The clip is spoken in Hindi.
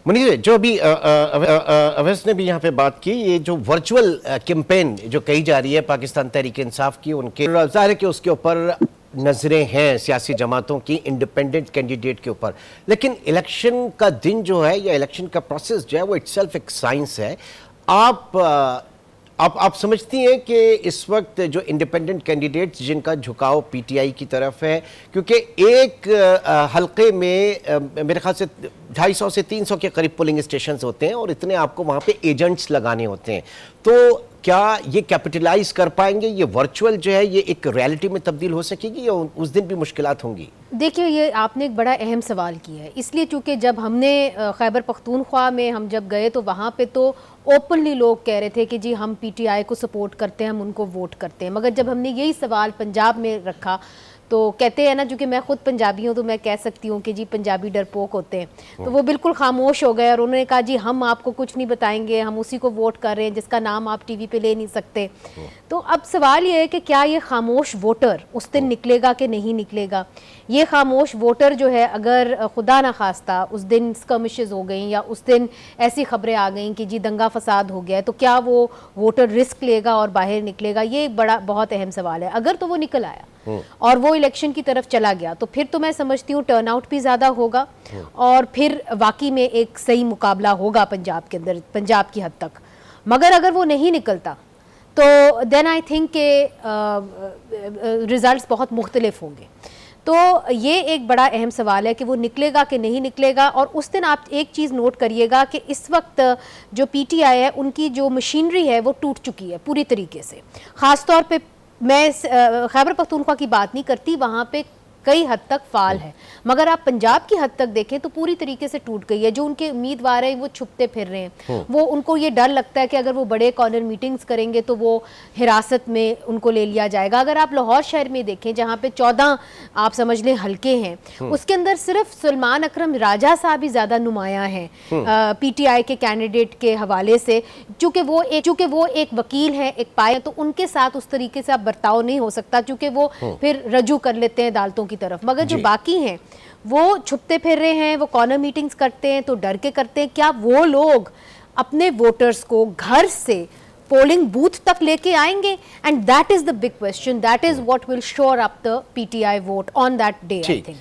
मुनीर, जो अभी अवैस ने भी यहाँ पे बात की, ये जो वर्चुअल कैंपेन जो कही जा रही है पाकिस्तान तहरीक इंसाफ की, उनके ज़ाहिर है कि उसके ऊपर नजरें हैं सियासी जमातों की इंडिपेंडेंट कैंडिडेट के ऊपर, लेकिन इलेक्शन का दिन जो है या इलेक्शन का प्रोसेस जो है वो इटसेल्फ एक साइंस है। आप समझती हैं कि इस वक्त जो इंडिपेंडेंट कैंडिडेट्स जिनका झुकाव पीटीआई की तरफ है, क्योंकि एक हलके में मेरे ख्याल से 250 से 300 के करीब पोलिंग स्टेशंस होते हैं और इतने आपको वहाँ पे एजेंट्स लगाने होते हैं, तो क्या ये कैपिटलाइज कर पाएंगे? ये वर्चुअल जो है ये एक रियलिटी में तब्दील हो सकेगी या उस दिन भी मुश्किलात होंगी? देखिए, ये आपने एक बड़ा अहम सवाल किया है, इसलिए चूँकि जब हमने खैबर पख्तूनख्वा में हम जब गए तो वहाँ पे तो ओपनली लोग कह रहे थे कि जी हम पीटीआई को सपोर्ट करते हैं, हम उनको वोट करते हैं। मगर जब हमने यही सवाल पंजाब में रखा तो कहते हैं ना, चूँकि मैं खुद पंजाबी हूँ तो मैं कह सकती हूँ कि जी पंजाबी डरपोक होते हैं, तो वो बिल्कुल खामोश हो गए और उन्होंने कहा जी हम आपको कुछ नहीं बताएंगे, हम उसी को वोट कर रहे हैं जिसका नाम आप टीवी पे ले नहीं सकते। तो अब सवाल ये है कि क्या ये खामोश वोटर उस दिन निकलेगा कि नहीं निकलेगा? ये खामोश वोटर जो है, अगर खुदा ना खास्ता उस दिन स्कर्मिशेस हो गई या उस दिन ऐसी खबरें आ गई कि जी दंगा फसाद हो गया है, तो क्या वो वोटर रिस्क लेगा और बाहर निकलेगा? ये बड़ा बहुत अहम सवाल है। अगर तो वो निकल आया और वो इलेक्शन की तरफ चला गया तो फिर तो मैं समझती हूँ टर्नआउट भी ज़्यादा होगा और फिर वाकई में एक सही मुकाबला होगा पंजाब के अंदर, पंजाब की हद तक। मगर अगर वो नहीं निकलता तो देन आई थिंक के रिज़ल्ट्स बहुत मुख्तलिफ होंगे। तो ये एक बड़ा अहम सवाल है कि वो निकलेगा कि नहीं निकलेगा। और उस दिन आप एक चीज़ नोट करिएगा कि इस वक्त जो पीटीआई है उनकी जो मशीनरी है वो टूट चुकी है पूरी तरीके से। ख़ास तौर पे मैं खैबर पख्तूनख्वा की बात नहीं करती, वहाँ पे कई हद तक फाल है, मगर आप पंजाब की हद तक देखें तो पूरी तरीके से टूट गई है। जो उनके उम्मीदवार हैं वो छुपते फिर रहे हैं, वो उनको ये डर लगता है कि अगर वो बड़े कॉर्नर मीटिंग्स करेंगे तो वो हिरासत में उनको ले लिया जाएगा। अगर आप लाहौर शहर में देखें जहाँ पे 14 आप समझ लें हल्के हैं, उसके अंदर सिर्फ सलमान अकरम राजा साहब ही ज़्यादा नुमायाँ हैं पीटीआई के कैंडिडेट के हवाले से। चूँकि वो एक वकील हैं, एक पाए, तो उनके साथ उस तरीके से आप बर्ताव नहीं हो सकता, चूँकि वो फिर रजू कर लेते हैं अदालतों की तरफ। मगर जो बाकी हैं वो छुपते फिर रहे हैं, वो कॉर्नर मीटिंग्स करते हैं तो डर के करते हैं। क्या वो लोग अपने वोटर्स को घर से पोलिंग बूथ तक लेके आएंगे? And that is the big question, that is what will sure up the PTI vote on that day, I think.